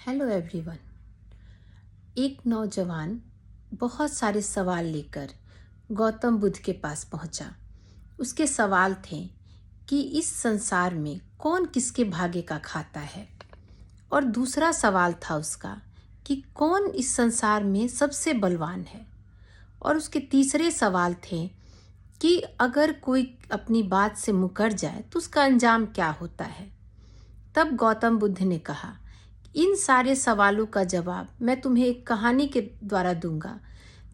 Hello everyone. एक नौजवान बहुत सारे सवाल लेकर गौतम बुद्ध के पास पहुंचा। उसके सवाल थे कि इस संसार में कौन किसके भाग्य का खाता है, और दूसरा सवाल था उसका कि कौन इस संसार में सबसे बलवान है, और उसके तीसरे सवाल थे कि अगर कोई अपनी बात से मुकर जाए तो उसका अंजाम क्या होता है। तब गौतम बुद्ध ने कहा, इन सारे सवालों का जवाब मैं तुम्हें एक कहानी के द्वारा दूंगा,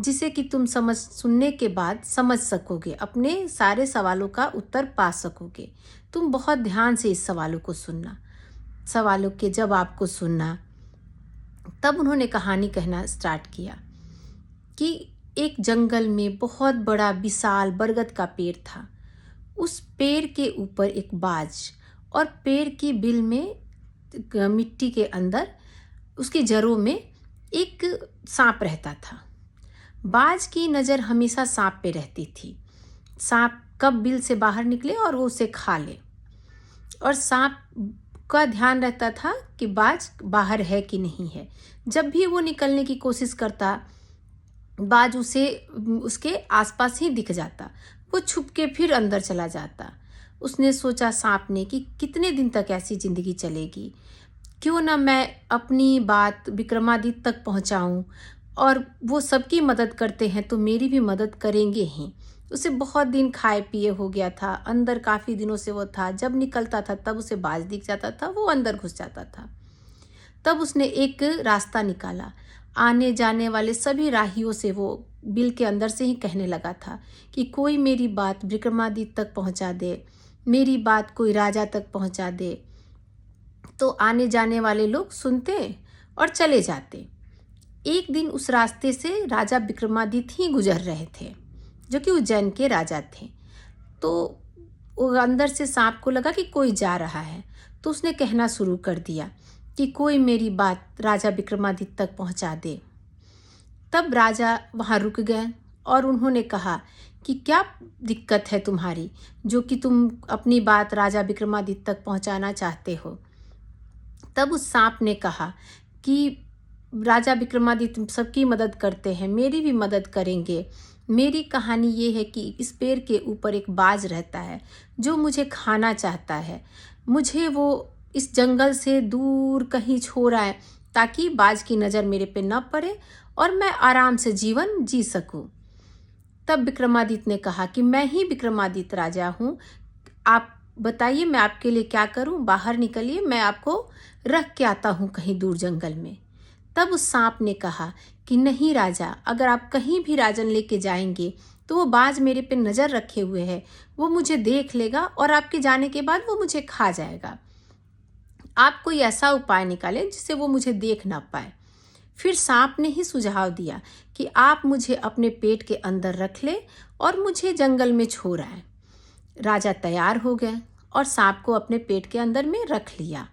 जिसे कि तुम सुनने के बाद समझ सकोगे, अपने सारे सवालों का उत्तर पा सकोगे। तुम बहुत ध्यान से इस सवालों को सुनना, सवालों के जवाब को सुनना। तब उन्होंने कहानी कहना स्टार्ट किया कि एक जंगल में बहुत बड़ा विशाल बरगद का पेड़ था। उस पेड़ के ऊपर एक बाज, और पेड़ की बिल में मिट्टी के अंदर उसकी जड़ों में एक सांप रहता था। बाज की नज़र हमेशा सांप पे रहती थी, सांप कब बिल से बाहर निकले और वो उसे खा ले। और सांप का ध्यान रहता था कि बाज बाहर है कि नहीं है। जब भी वो निकलने की कोशिश करता, बाज उसे उसके आसपास ही दिख जाता, वो छुप के फिर अंदर चला जाता। उसने सोचा, सांप ने, कि कितने दिन तक ऐसी ज़िंदगी चलेगी, क्यों ना मैं अपनी बात विक्रमादित्य तक पहुंचाऊं, और वो सबकी मदद करते हैं तो मेरी भी मदद करेंगे ही। उसे बहुत दिन खाए पिए हो गया था, अंदर काफ़ी दिनों से वो था। जब निकलता था तब उसे बाज दिख जाता था, वो अंदर घुस जाता था। तब उसने एक रास्ता निकाला। आने जाने वाले सभी राहियों से वो बिल के अंदर से ही कहने लगा था कि कोई मेरी बात विक्रमादित्य तक पहुंचा दे, मेरी बात कोई राजा तक पहुंचा दे। तो आने जाने वाले लोग सुनते और चले जाते। एक दिन उस रास्ते से राजा विक्रमादित्य ही गुजर रहे थे, जो कि उज्जैन के राजा थे। तो वो अंदर से सांप को लगा कि कोई जा रहा है, तो उसने कहना शुरू कर दिया कि कोई मेरी बात राजा विक्रमादित्य तक पहुंचा दे। तब राजा वहाँ रुक गए और उन्होंने कहा कि क्या दिक्कत है तुम्हारी, जो कि तुम अपनी बात राजा विक्रमादित्य तक पहुंचाना चाहते हो। तब उस सांप ने कहा कि राजा विक्रमादित्य सबकी मदद करते हैं, मेरी भी मदद करेंगे। मेरी कहानी ये है कि इस पेड़ के ऊपर एक बाज रहता है जो मुझे खाना चाहता है। मुझे वो इस जंगल से दूर कहीं छोड़ आए ताकि बाज की नज़र मेरे पे न पड़े और मैं आराम से जीवन जी सकूं। तब विक्रमादित्य ने कहा कि मैं ही विक्रमादित्य राजा हूँ, आप बताइए मैं आपके लिए क्या करूं, बाहर निकलिए, मैं आपको रख के आता हूं कहीं दूर जंगल में। तब उस सांप ने कहा कि नहीं राजा, अगर आप कहीं भी राजन लेके जाएंगे तो वो बाज मेरे पे नज़र रखे हुए है, वो मुझे देख लेगा और आपके जाने के बाद वो मुझे खा जाएगा। आप कोई ऐसा उपाय निकालें जिससे वो मुझे देख ना पाए। फिर सांप ने ही सुझाव दिया कि आप मुझे अपने पेट के अंदर रख ले और मुझे जंगल में छोड़ आए। राजा तैयार हो गए और सांप को अपने पेट के अंदर में रख लिया।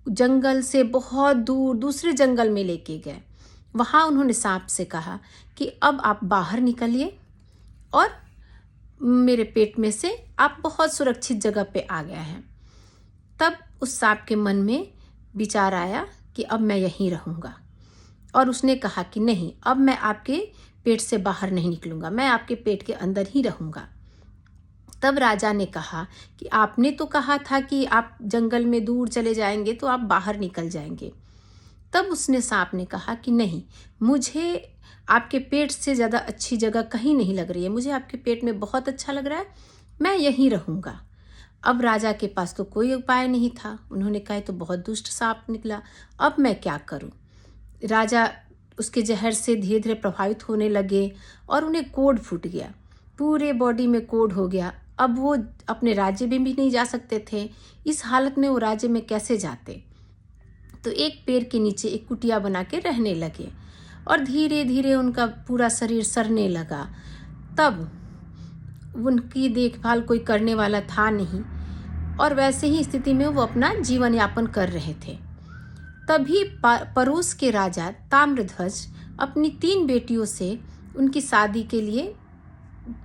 जंगल से बहुत दूर दूसरे जंगल में लेके गए। वहाँ उन्होंने सांप से कहा कि अब आप बाहर निकलिए और मेरे पेट में से आप बहुत सुरक्षित जगह पे आ गए हैं। तब उस सांप के मन में विचार आया कि अब मैं यहीं रहूँगा, और उसने कहा कि नहीं, अब मैं आपके पेट से बाहर नहीं निकलूँगा, मैं आपके पेट के अंदर ही रहूँगा। तब राजा ने कहा कि आपने तो कहा था कि आप जंगल में दूर चले जाएंगे तो आप बाहर निकल जाएंगे। तब उसने सांप ने कहा कि नहीं, मुझे आपके पेट से ज़्यादा अच्छी जगह कहीं नहीं लग रही है, मुझे आपके पेट में बहुत अच्छा लग रहा है, मैं यहीं रहूँगा। अब राजा के पास तो कोई उपाय नहीं था। उन्होंने कहा तो बहुत दुष्ट सांप निकला, अब मैं क्या करूँ। राजा उसके जहर से धीरे धीरे प्रभावित होने लगे और उन्हें कोढ़ फूट गया, पूरे बॉडी में कोढ़ हो गया। अब वो अपने राज्य में भी नहीं जा सकते थे। इस हालत में वो राज्य में कैसे जाते। तो एक पेड़ के नीचे एक कुटिया बना के रहने लगे और धीरे धीरे उनका पूरा शरीर सड़ने लगा। तब उनकी देखभाल कोई करने वाला था नहीं और वैसे ही स्थिति में वो अपना जीवन यापन कर रहे थे। तभी पड़ोस के राजा ताम्रध्वज अपनी 3 बेटियों से उनकी शादी के लिए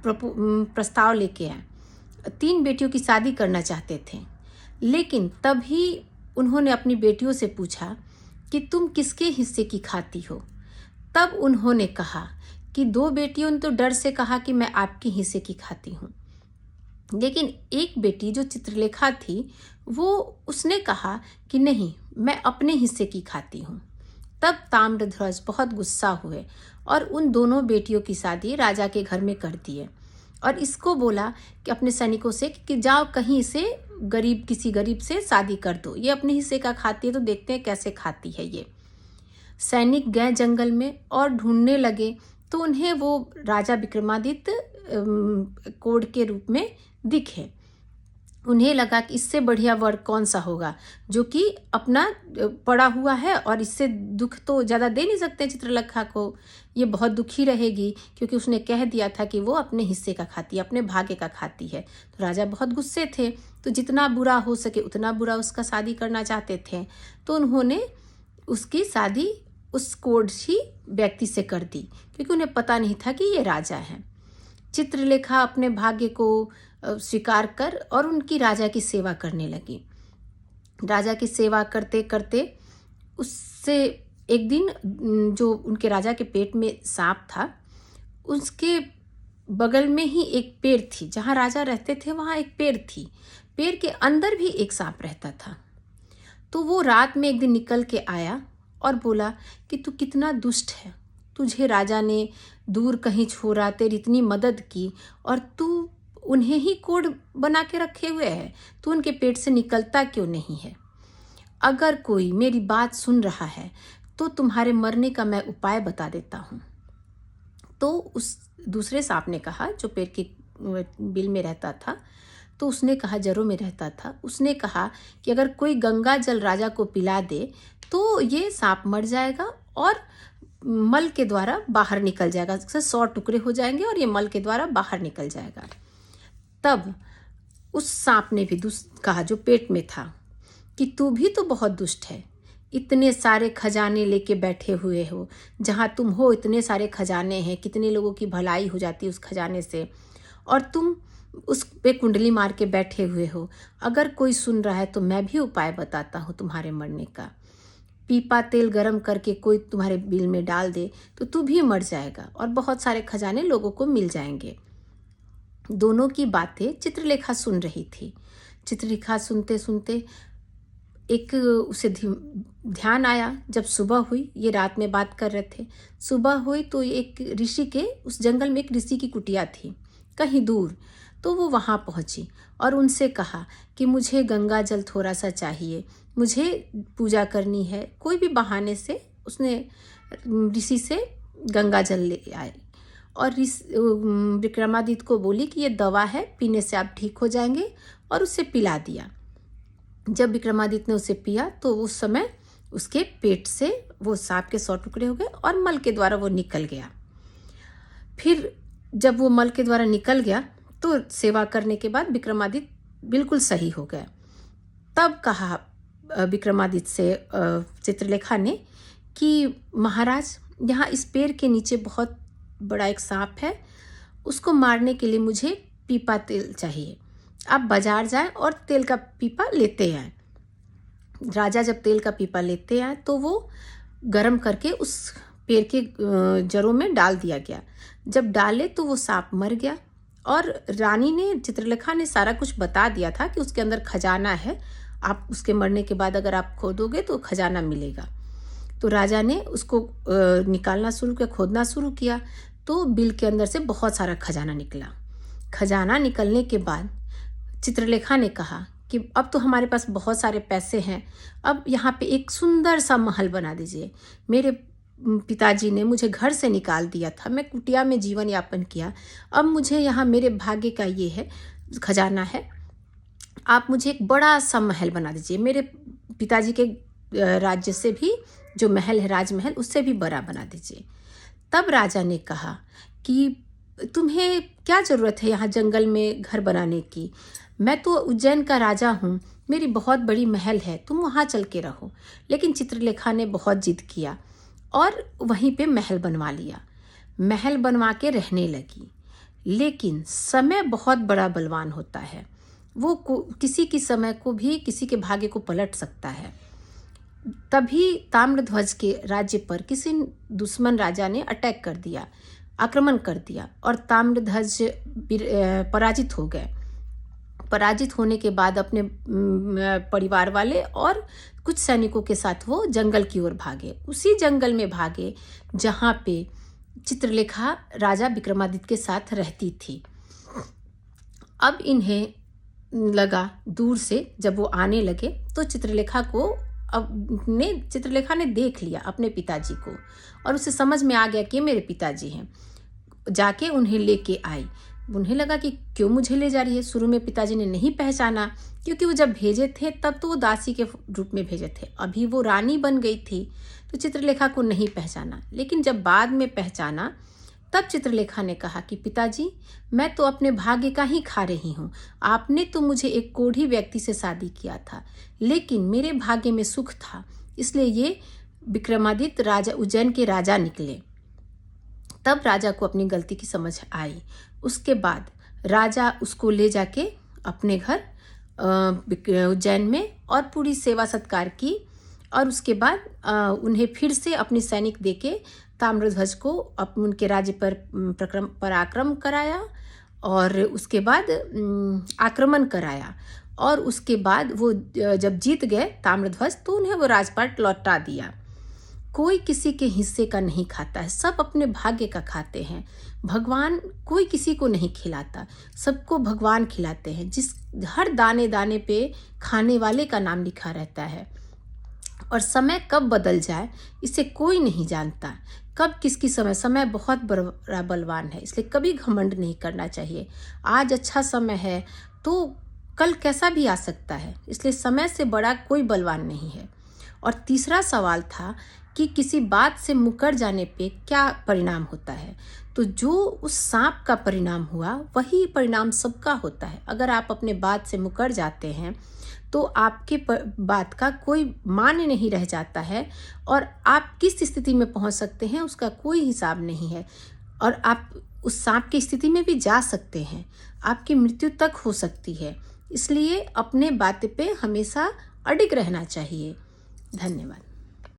प्रस्ताव लेके आए। 3 बेटियों की शादी करना चाहते थे, लेकिन तभी उन्होंने अपनी बेटियों से पूछा कि तुम किसके हिस्से की खाती हो। तब उन्होंने कहा कि 2 बेटियों ने तो डर से कहा कि मैं आपके हिस्से की खाती हूँ, लेकिन एक बेटी जो चित्रलेखा थी वो उसने कहा कि नहीं, मैं अपने हिस्से की खाती हूँ। तब ताम्रध्वज बहुत गुस्सा हुए और उन दोनों बेटियों की शादी राजा के घर में कर दिए और इसको बोला कि अपने सैनिकों से कि जाओ कहीं इसे किसी गरीब से शादी कर दो, ये अपने हिस्से का खाती है तो देखते हैं कैसे खाती है ये। सैनिक गए जंगल में और ढूंढने लगे तो उन्हें वो राजा विक्रमादित्य कोढ़ के रूप में दिखे। उन्हें लगा कि इससे बढ़िया वर कौन सा होगा जो कि अपना पड़ा हुआ है और इससे दुख तो ज़्यादा दे नहीं सकते चित्रलेखा को, ये बहुत दुखी रहेगी क्योंकि उसने कह दिया था कि वो अपने हिस्से का खाती है, अपने भाग्य का खाती है। तो राजा बहुत गुस्से थे, तो जितना बुरा हो सके उतना बुरा उसका शादी करना चाहते थे। तो उन्होंने उसकी शादी उस कोढ़ी व्यक्ति से कर दी क्योंकि उन्हें पता नहीं था कि ये राजा है। चित्रलेखा अपने भाग्य को स्वीकार कर और उनकी राजा की सेवा करने लगी। राजा की सेवा करते करते उससे एक दिन जो उनके राजा के पेट में सांप था, उसके बगल में ही एक पेड़ थी, जहाँ राजा रहते थे वहाँ एक पेड़ थी, पेड़ के अंदर भी एक सांप रहता था। तो वो रात में एक दिन निकल के आया और बोला कि तू कितना दुष्ट है, तुझे राजा ने दूर कहीं छोड़ा, तेरी इतनी मदद की और तू उन्हें ही कोढ़ बना के रखे हुए है, तू उनके पेट से निकलता क्यों नहीं है। अगर कोई मेरी बात सुन रहा है तो तुम्हारे मरने का मैं उपाय बता देता हूँ। तो उस दूसरे सांप ने कहा, जो पेड़ के बिल में रहता था, तो उसने कहा, जड़ों में रहता था, उसने कहा कि अगर कोई गंगा जल राजा को पिला दे तो ये सांप मर जाएगा और मल के द्वारा बाहर निकल जाएगा, 100 टुकड़े हो जाएंगे और ये मल के द्वारा बाहर निकल जाएगा। तब उस सांप ने भी कहा, जो पेट में था, कि तू भी तो बहुत दुष्ट है, इतने सारे खजाने लेके बैठे हुए हो, जहाँ तुम हो इतने सारे खजाने हैं, कितने लोगों की भलाई हो जाती है उस खजाने से, और तुम उस पे कुंडली मार के बैठे हुए हो। अगर कोई सुन रहा है तो मैं भी उपाय बताता हूँ तुम्हारे मरने का। पीपा तेल गरम करके कोई तुम्हारे बिल में डाल दे तो तू भी मर जाएगा और बहुत सारे खजाने लोगों को मिल जाएंगे। दोनों की बातें चित्रलेखा सुन रही थी। चित्रलेखा सुनते सुनते एक उसे ध्यान आया, जब सुबह हुई, ये रात में बात कर रहे थे, सुबह हुई तो एक ऋषि के, उस जंगल में एक ऋषि की कुटिया थी कहीं दूर, तो वो वहाँ पहुँची और उनसे कहा कि मुझे गंगा जल थोड़ा सा चाहिए, मुझे पूजा करनी है। कोई भी बहाने से उसने ऋषि से गंगा जल ले आए और विक्रमादित्य को बोली कि ये दवा है, पीने से आप ठीक हो जाएंगे, और उसे पिला दिया। जब विक्रमादित्य ने उसे पिया तो उस समय उसके पेट से वो सांप के 100 टुकड़े हो गए और मल के द्वारा वो निकल गया। फिर जब वो मल के द्वारा निकल गया तो सेवा करने के बाद विक्रमादित्य बिल्कुल सही हो गया। तब कहा विक्रमादित्य से चित्रलेखा ने कि महाराज, यहाँ इस पेड़ के नीचे बहुत बड़ा एक सांप है, उसको मारने के लिए मुझे पीपा तेल चाहिए, आप बाजार जाएं और तेल का पीपा लेते आएं। राजा जब तेल का पीपा लेते आए तो वो गरम करके उस पेड़ के जड़ों में डाल दिया गया। जब डाले तो वो सांप मर गया और रानी ने, चित्रलेखा ने सारा कुछ बता दिया था कि उसके अंदर खजाना है, आप उसके मरने के बाद अगर आप खोदोगे तो खजाना मिलेगा। तो राजा ने उसको निकालना शुरू किया, खोदना शुरू किया, तो बिल के अंदर से बहुत सारा खजाना निकला। खजाना निकलने के बाद चित्रलेखा ने कहा कि अब तो हमारे पास बहुत सारे पैसे हैं, अब यहाँ पे एक सुंदर सा महल बना दीजिए। मेरे पिताजी ने मुझे घर से निकाल दिया था, मैं कुटिया में जीवन यापन किया, अब मुझे यहाँ मेरे भाग्य का ये है, खजाना है, आप मुझे एक बड़ा सा महल बना दीजिए, मेरे पिताजी के राज्य से भी जो महल है, राजमहल, उससे भी बड़ा बना दीजिए। तब राजा ने कहा कि तुम्हें क्या ज़रूरत है यहाँ जंगल में घर बनाने की, मैं तो उज्जैन का राजा हूँ, मेरी बहुत बड़ी महल है, तुम वहाँ चल के रहो। लेकिन चित्रलेखा ने बहुत जिद किया और वहीं पे महल बनवा लिया। महल बनवा के रहने लगी। लेकिन समय बहुत बड़ा बलवान होता है, वो किसी की समय को भी, किसी के भाग्य को पलट सकता है। तभी ताम्रध्वज के राज्य पर किसी दुश्मन राजा ने अटैक कर दिया, आक्रमण कर दिया और ताम्रध्वज पराजित हो गए। पराजित होने के बाद अपने परिवार वाले और कुछ सैनिकों के साथ वो जंगल की ओर भागे। उसी जंगल में भागे जहाँ पे चित्रलेखा राजा विक्रमादित्य के साथ रहती थी। अब इन्हें लगा दूर से, जब वो आने लगे तो चित्रलेखा ने देख लिया अपने पिताजी को और उसे समझ में आ गया कि मेरे पिताजी हैं। जाके उन्हें लेके आई। उन्हें लगा कि क्यों मुझे ले जा रही है। शुरू में पिताजी ने नहीं पहचाना, क्योंकि वो जब भेजे थे तब तो वो दासी के रूप में भेजे थे, अभी वो रानी बन गई थी, तो चित्रलेखा को नहीं पहचाना। लेकिन जब बाद में पहचाना तब चित्रलेखा ने कहा कि पिताजी, मैं तो अपने भाग्य का ही खा रही हूँ। आपने तो मुझे एक कोढ़ी व्यक्ति से शादी किया था, लेकिन मेरे भाग्य में सुख था, इसलिए ये विक्रमादित्य राजा, उज्जैन के राजा निकले। तब राजा को अपनी गलती की समझ आई। उसके बाद राजा उसको ले जाके अपने घर उज्जैन में और पूरी सेवा सत्कार की और उसके बाद उन्हें फिर से अपनी सैनिक देके ताम्रध्वज को उनके राज्य पर पराक्रम कराया और उसके बाद आक्रमण कराया। और उसके बाद वो जब जीत गए ताम्रध्वज तो उन्हें वो राजपाट लौटा दिया। कोई किसी के हिस्से का नहीं खाता है, सब अपने भाग्य का खाते हैं। भगवान कोई किसी को नहीं खिलाता, सबको भगवान खिलाते हैं। जिस हर दाने दाने पे खाने वाले का नाम लिखा रहता है। और समय कब बदल जाए इसे कोई नहीं जानता। कब किसकी समय बहुत बड़ा बलवान है, इसलिए कभी घमंड नहीं करना चाहिए। आज अच्छा समय है तो कल कैसा भी आ सकता है, इसलिए समय से बड़ा कोई बलवान नहीं है। और तीसरा सवाल था कि किसी बात से मुकर जाने पे क्या परिणाम होता है। तो जो उस सांप का परिणाम हुआ वही परिणाम सबका होता है। अगर आप अपने बात से मुकर जाते हैं तो आपके बात का कोई मान्य नहीं रह जाता है और आप किस स्थिति में पहुंच सकते हैं उसका कोई हिसाब नहीं है। और आप उस सांप की स्थिति में भी जा सकते हैं, आपकी मृत्यु तक हो सकती है। इसलिए अपने बात पे हमेशा अडिग रहना चाहिए। धन्यवाद।